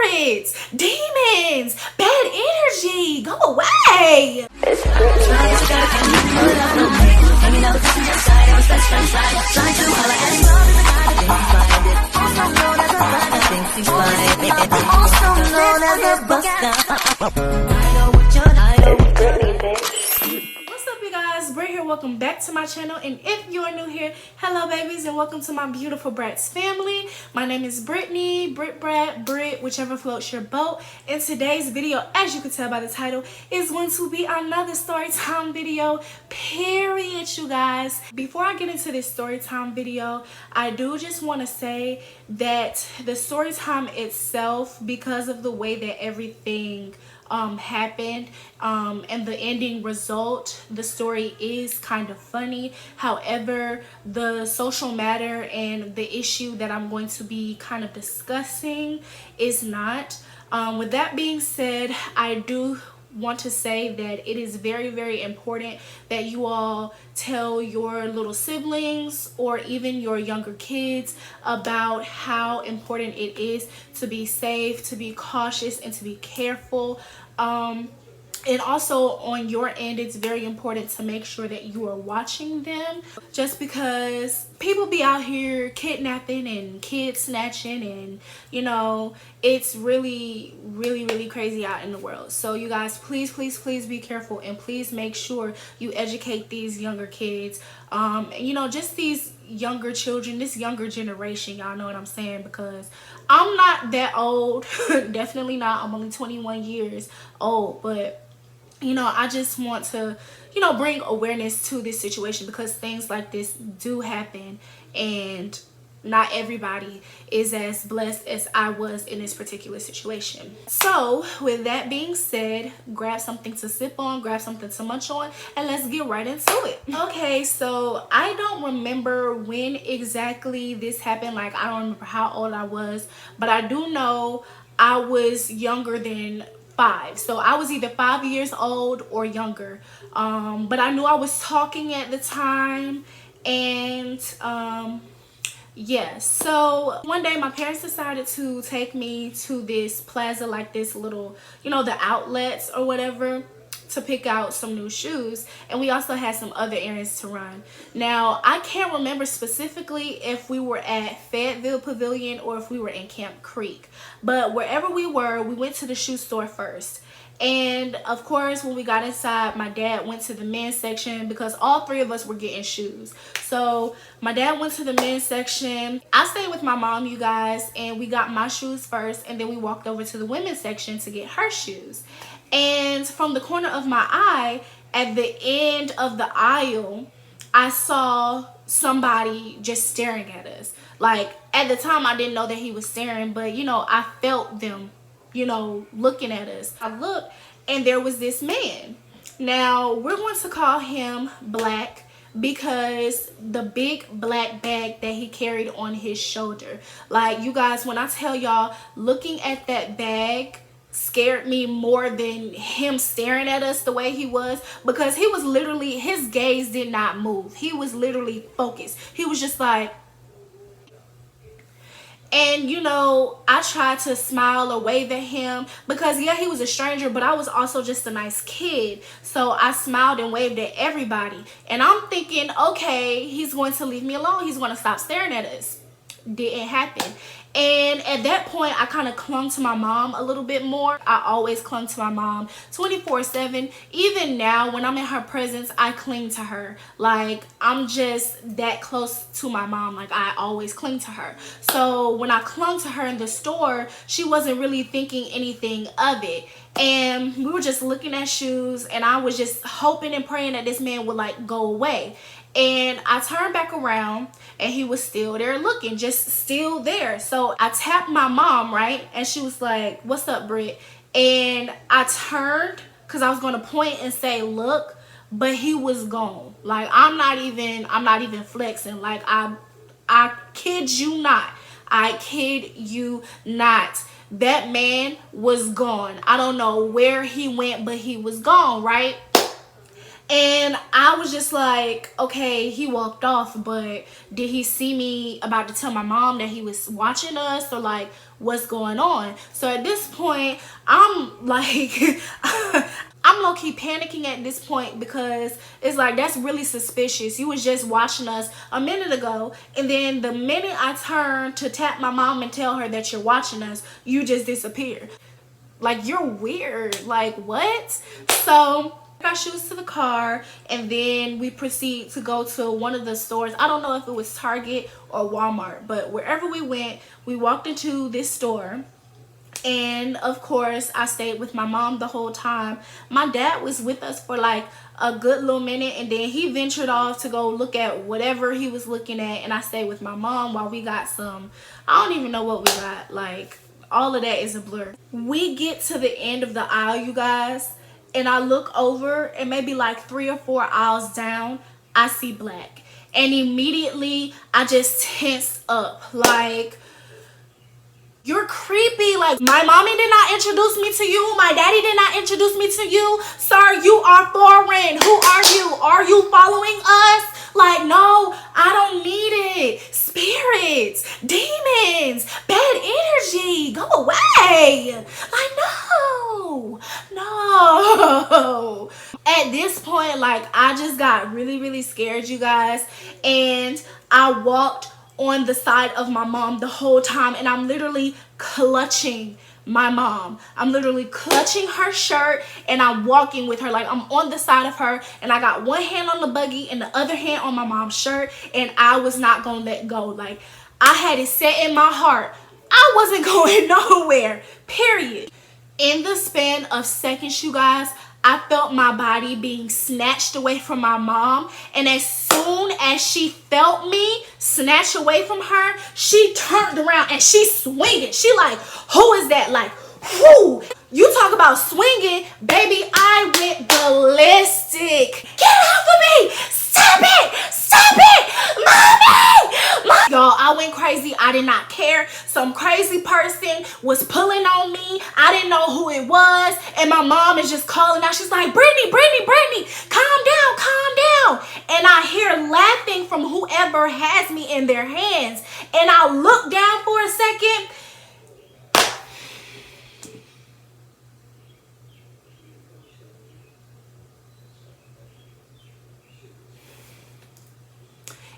spirits, demons, bad energy, go away. What's up, you guys? Britt here. Welcome back to my channel, and if you are new here, hello babies, and welcome to my beautiful Bratz family. My name is Brittany, Britt Brat, Britt, whichever floats your boat. And today's video, as you can tell by the title, is going to be another story time video, period, you guys. Before I get into this story time video, I do just want to say that the story time itself, because of the way that everything happened and the ending result, the story is kind of funny. However, the social matter and the issue that I'm going to be kind of discussing is not. With that being said, I do want to say that it is very, very important that you all tell your little siblings or even your younger kids about how important it is to be safe, to be cautious, and to be careful. And also on your end, it's very important to make sure that you are watching them, just because people be out here kidnapping and kid snatching, and you know, it's really crazy out in the world. So you guys, please be careful, and please make sure you educate these younger kids, you know, just these younger children, this younger generation, y'all know what I'm saying, because I'm not that old. Definitely not. I'm only 21 years old, but you know, I just want to, you know, bring awareness to this situation, because things like this do happen, and not everybody is as blessed as I was in this particular situation. So with that being said, grab something to sip on, grab something to munch on, and let's get right into it. Okay, so I don't remember when exactly this happened. Like, I don't remember how old I was, but I do know I was younger than 5. So I was either 5 years old or younger, but I knew I was talking at the time. And yeah, so one day my parents decided to take me to this plaza, like this little, you know, the outlets or whatever, to pick out some new shoes, and we also had some other errands to run. Now, I can't remember specifically if we were at Fayetteville Pavilion or if we were in Camp Creek, but wherever we were, we went to the shoe store first. And of course, when we got inside, my dad went to the men's section, because all 3 of us were getting shoes. So my dad went to the men's section. I stayed with my mom, you guys, and we got my shoes first, and then we walked over to the women's section to get her shoes. And from the corner of my eye, at the end of the aisle, I saw somebody just staring at us. Like, at the time, I didn't know that he was staring, but you know, I felt them, you know, looking at us. I looked, and there was this man. Now, we're going to call him Black, because the big black bag that he carried on his shoulder. Like, you guys, when I tell y'all, looking at that bag scared me more than him staring at us the way he was, because he was literally, his gaze did not move. He was literally focused. He was just like, and you know, I tried to smile or wave at him, because yeah, he was a stranger, but I was also just a nice kid. So I smiled and waved at everybody, and I'm thinking, okay, he's going to leave me alone, he's going to stop staring at us. Didn't happen. And at that point, I kind of clung to my mom a little bit more. I always clung to my mom 24/7. Even now, when I'm in her presence, I cling to her. Like, I'm just that close to my mom. Like, I always cling to her. So when I clung to her in the store, she wasn't really thinking anything of it. And we were just looking at shoes, and I was just hoping and praying that this man would like go away. And I turned back around, and he was still there looking, just still there. So I tapped my mom, right? And she was like, "What's up, Britt?" And I turned, because I was going to point and say, "Look," but he was gone. Like, I'm not even flexing. Like, I kid you not. I kid you not. That man was gone. I don't know where he went, but he was gone, right? And I was just like, okay, he walked off, but did he see me about to tell my mom that he was watching us, or like what's going on? So at this point, I'm like, I'm low-key panicking at this point, because it's like, that's really suspicious. You was just watching us a minute ago, and then the minute I turn to tap my mom and tell her that you're watching us, you just disappear. Like, you're weird. Like, what? So got shoes to the car, and then we proceed to go to one of the stores. I don't know if it was Target or Walmart, but wherever we went, we walked into this store. And of course, I stayed with my mom the whole time. My dad was with us for like a good little minute, and then he ventured off to go look at whatever he was looking at, and I stayed with my mom while we got some, I don't even know what we got. Like, all of that is a blur. We get to the end of the aisle, you guys, and I look over, and maybe like 3 or 4 aisles down, I see black. And immediately I just tense up. Like, you're creepy. Like, my mommy did not introduce me to you. My daddy did not introduce me to you. Sir, you are foreign. Who are you? Are you following us? Like, no, I don't need it. Spirits, demons, bad energy, go away. Like, no. At this point, like, I just got really, really scared, you guys. And I walked on the side of my mom the whole time, and I'm literally clutching my mom. I'm literally clutching her shirt, and I'm walking with her. Like, I'm on the side of her, and I got one hand on the buggy and the other hand on my mom's shirt, and I was not gonna let go. Like, I had it set in my heart, I wasn't going nowhere, period. In the span of seconds, you guys, I felt my body being snatched away from my mom. And as soon as she felt me snatch away from her, she turned around and she swinging. She like, who is that? Like, whoo. You talk about swinging, baby, I went ballistic. Get off of me. Stop it. Stop it. Mommy. Y'all, I went crazy. I did not care. Some crazy person was pulling on me. I didn't know who it was. And my mom is just calling out. She's like, Brittany, calm down. And I hear laughing from whoever has me in their hands. And I look down for a second.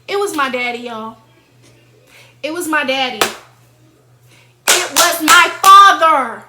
It was my daddy, y'all. It was my daddy. It was my father.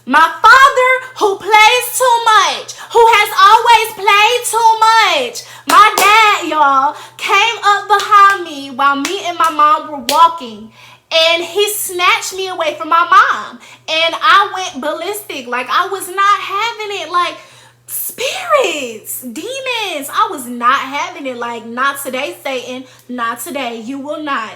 My father, who plays too much, who has always played too much. My dad, y'all, came up behind me while me and my mom were walking, and he snatched me away from my mom, and I went ballistic. Like, I was not having it. Like, spirits, demons, I was not having it. Like, not today, Satan, not today. You will not.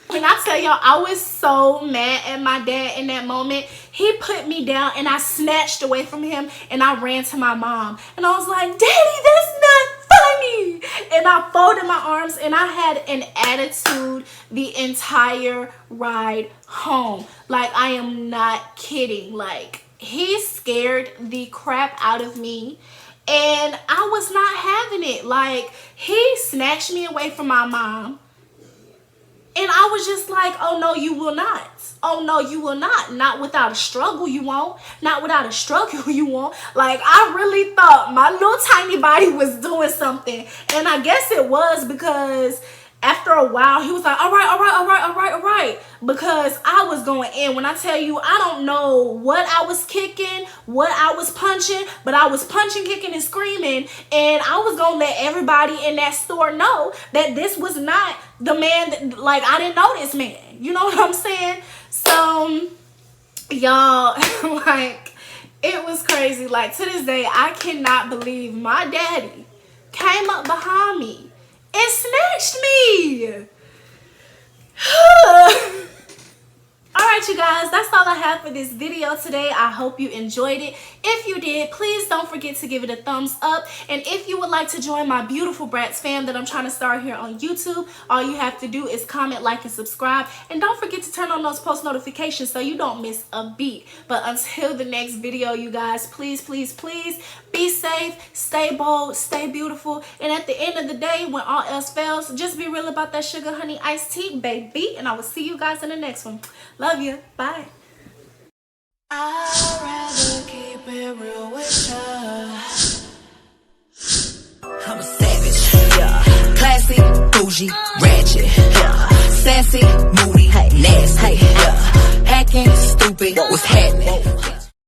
When I tell y'all, I was so mad at my dad in that moment. He put me down, and I snatched away from him, and I ran to my mom, and I was like, Daddy, that's not funny. And I folded my arms, and I had an attitude the entire ride home. Like, I am not kidding. Like, he scared the crap out of me, and I was not having it. Like, he snatched me away from my mom, and I was just like, oh no, you will not. Oh no, you will not. Not without a struggle, you won't. Not without a struggle, you won't. Like, I really thought my little tiny body was doing something, and I guess it was, because after a while, he was like, all right. Because I was going in. When I tell you, I don't know what I was kicking, what I was punching, but I was punching, kicking, and screaming. And I was going to let everybody in that store know that this was not the man that, like, I didn't know this man. You know what I'm saying? So, y'all, like, it was crazy. Like, to this day, I cannot believe my daddy came up behind me and snatched me. Alright, you guys, that's all I have for this video today. I hope you enjoyed it. If you did, please don't forget to give it a thumbs up. And if you would like to join my beautiful Bratz fam that I'm trying to start here on YouTube, all you have to do is comment, like, and subscribe. And don't forget to turn on those post notifications so you don't miss a beat. But until the next video, you guys, please, please, please be safe, stay bold, stay beautiful. And at the end of the day, when all else fails, just be real about that sugar honey iced tea, baby. And I will see you guys in the next one. Love you. Bye. I'd rather keep it real with ya. I'm a savage, yeah. Classy, bougie, ratchet, yeah. Sassy, moody, nasty, yeah. Hacking, stupid, what's happening?